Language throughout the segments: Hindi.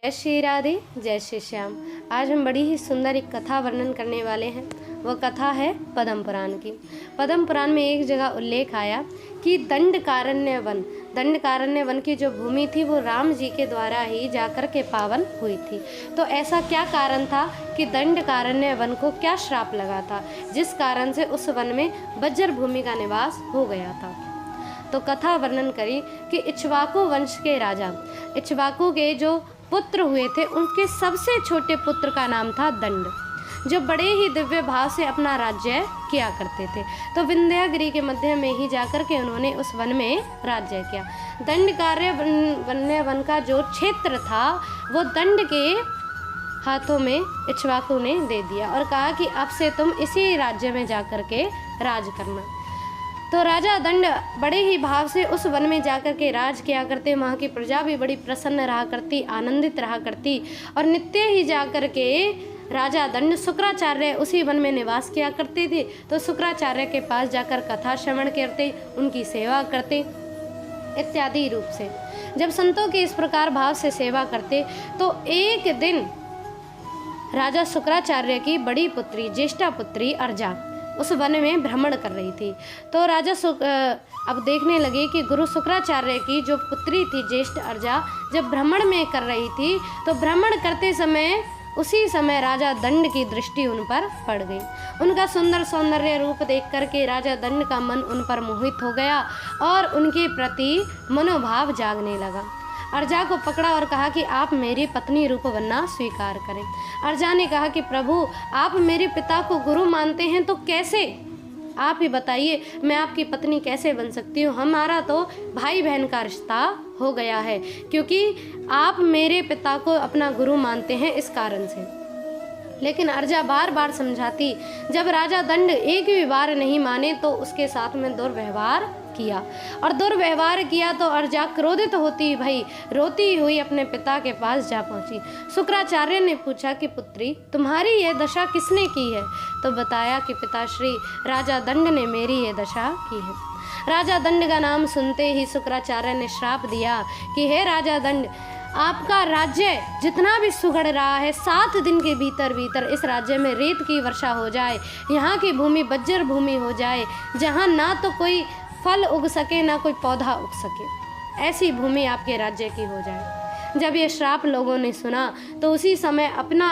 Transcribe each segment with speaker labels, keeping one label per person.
Speaker 1: जय श्री राधे, जय श्री श्याम। आज हम बड़ी ही सुंदर एक कथा वर्णन करने वाले हैं। वह कथा है पद्म पुराण की। पद्म पुराण में एक जगह उल्लेख आया कि दंडकारण्य वन की जो भूमि थी वो राम जी के द्वारा ही जाकर के पावन हुई थी। तो ऐसा क्या कारण था कि दंडकारण्य वन को क्या श्राप लगा था, जिस कारण से उस वन में बज्र भूमि का निवास हो गया था। तो कथा वर्णन करी कि इक्ष्वाकु वंश के राजा इक्ष्वाकु के जो पुत्र हुए थे, उनके सबसे छोटे पुत्र का नाम था दंड, जो बड़े ही दिव्य भाव से अपना राज्य किया करते थे। तो विंध्यागिरी के मध्य में ही जाकर के उन्होंने उस वन में राज्य किया। दंडकारण्य वन का जो क्षेत्र था वो दंड के हाथों में इक्ष्वाकु ने दे दिया और कहा कि अब से तुम इसी राज्य में जाकर के राज करना। तो राजा दंड बड़े ही भाव से उस वन में जाकर के राज किया करते। वहाँ की प्रजा भी बड़ी प्रसन्न रहा करती, आनंदित रहा करती और नित्य ही जाकर के राजा दंड शुक्राचार्य उसी वन में निवास किया करते थे। तो शुक्राचार्य के पास जाकर कथा श्रवण करते, उनकी सेवा करते इत्यादि रूप से। जब संतों की इस प्रकार भाव से सेवा करते तो एक दिन राजा शुक्राचार्य की बड़ी पुत्री ज्येष्ठा पुत्री अर्जा उस वन में भ्रमण कर रही थी। तो राजा अब देखने लगे कि गुरु शुक्राचार्य की जो पुत्री थी ज्येष्ठ अर्जा जब भ्रमण में कर रही थी, तो भ्रमण करते समय उसी समय राजा दंड की दृष्टि उन पर पड़ गई। उनका सुंदर सौंदर्य रूप देख करके राजा दंड का मन उन पर मोहित हो गया और उनके प्रति मनोभाव जागने लगा। अर्जा को पकड़ा और कहा कि आप मेरी पत्नी रूप बनना स्वीकार करें। अर्जा ने कहा कि प्रभु, आप मेरे पिता को गुरु मानते हैं तो कैसे, आप ही बताइए, मैं आपकी पत्नी कैसे बन सकती हूँ। हमारा तो भाई बहन का रिश्ता हो गया है, क्योंकि आप मेरे पिता को अपना गुरु मानते हैं इस कारण से। लेकिन अर्जा बार बार समझाती। जब राजा दंड एक भी बार नहीं माने तो उसके साथ में दुर्व्यवहार किया और दुर्व्यवहार किया तो अर्जा क्रोधित होती भई रोती हुई अपने पिता के पास जा पहुंची। शुक्राचार्य ने पूछा कि पुत्री, तुम्हारी यह दशा किसने की है? तो बताया कि पिताश्री, राजा दंड ने मेरी ये दशा की है। राजा दंड का नाम सुनते ही शुक्राचार्य ने श्राप दिया कि हे राजा दंड, आपका राज्य जितना भी सुगड़ रहा है, 7 दिन के भीतर इस राज्य में रेत की वर्षा हो जाए, यहाँ की भूमि बज्जर भूमि हो जाए, जहाँ ना तो कोई फल उग सके ना कोई पौधा उग सके, ऐसी भूमि आपके राज्य की हो जाए। जब ये श्राप लोगों ने सुना तो उसी समय अपना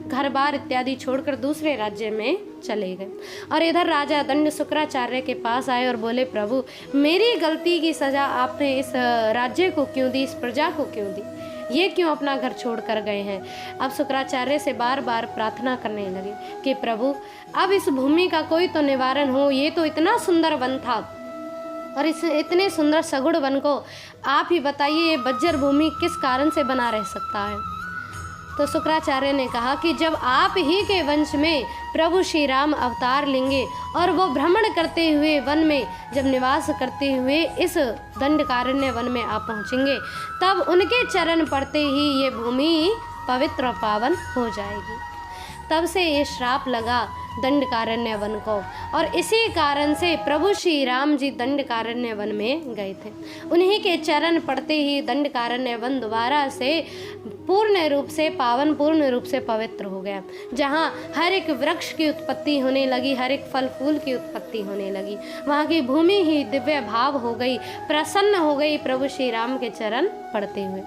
Speaker 1: घर बार इत्यादि छोड़कर दूसरे राज्य में चले गए। और इधर राजा दंड शुक्राचार्य के पास आए और बोले, प्रभु, मेरी गलती की सजा आपने इस राज्य को क्यों दी, इस प्रजा को क्यों दी, ये क्यों अपना घर छोड़ कर गए हैं? अब शुक्राचार्य से बार बार प्रार्थना करने लगे कि प्रभु, अब इस भूमि का कोई तो निवारण हो। ये तो इतना सुंदर वन था और इस इतने सुंदर सगुण वन को आप ही बताइए, ये बज्जर भूमि किस कारण से बना रह सकता है? तो शुक्राचार्य ने कहा कि जब आप ही के वंश में प्रभु श्री राम अवतार लेंगे और वो भ्रमण करते हुए वन में जब निवास करते हुए इस दंडकारण्य वन में आप पहुँचेंगे, तब उनके चरण पड़ते ही ये भूमि पवित्र और पावन हो जाएगी। तब से ये श्राप लगा दंडकारण्य वन को और इसी कारण से प्रभु श्री राम जी दंडकारण्य वन में गए थे। उन्हीं के चरण पड़ते ही दंडकारण्य वन दोबारा से पूर्ण रूप से पावन, पूर्ण रूप से पवित्र हो गया, जहाँ हर एक वृक्ष की उत्पत्ति होने लगी, हर एक फल फूल की उत्पत्ति होने लगी। वहाँ की भूमि ही दिव्य भाव हो गई, प्रसन्न हो गई प्रभु श्री राम के चरण पड़ते हुए।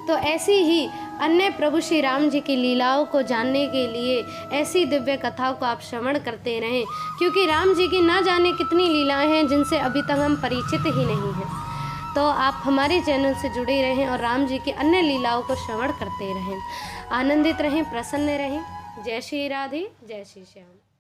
Speaker 1: तो ऐसी ही अन्य प्रभु श्री राम जी की लीलाओं को जानने के लिए ऐसी दिव्य कथाओं को आप श्रवण करते रहें, क्योंकि राम जी की ना जाने कितनी लीलाएं हैं जिनसे अभी तक हम परिचित ही नहीं हैं। तो आप हमारे चैनल से जुड़े रहें और राम जी की अन्य लीलाओं को श्रवण करते रहें, आनंदित रहें, प्रसन्न रहें। जय श्री राधे, जय श्री श्याम।